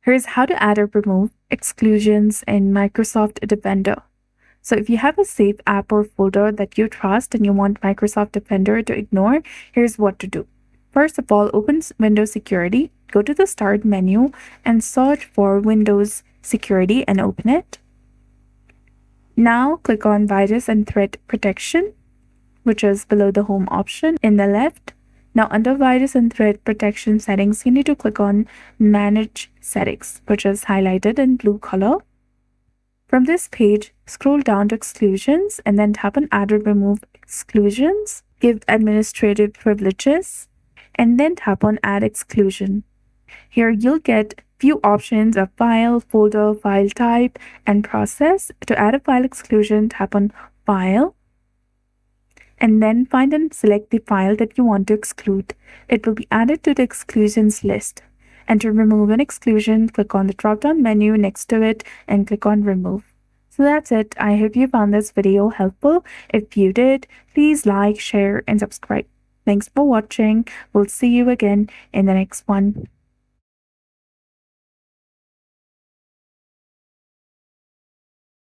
Here's how to add or remove exclusions in Microsoft Defender. So if you have a safe app or folder that you trust and you want Microsoft Defender to ignore, here's what to do. First of all, open Windows Security, go to the Start menu and search for Windows Security and open it. Now click on Virus and Threat Protection, which is below the Home option in the left. Now under Virus and Threat Protection settings, you need to click on Manage Settings, which is highlighted in blue color. From this page, scroll down to Exclusions and then tap on Add or Remove Exclusions, give administrative privileges, and then tap on Add Exclusion. Here you'll get few options of file, folder, file type, and process. To add a file exclusion, tap on File, and then find and select the file that you want to exclude. It will be added to the exclusions list. And to remove an exclusion, click on the drop-down menu next to it and click on Remove. So that's it. I hope you found this video helpful. If you did, please like, share, and subscribe. Thanks for watching. We'll see you again in the next one.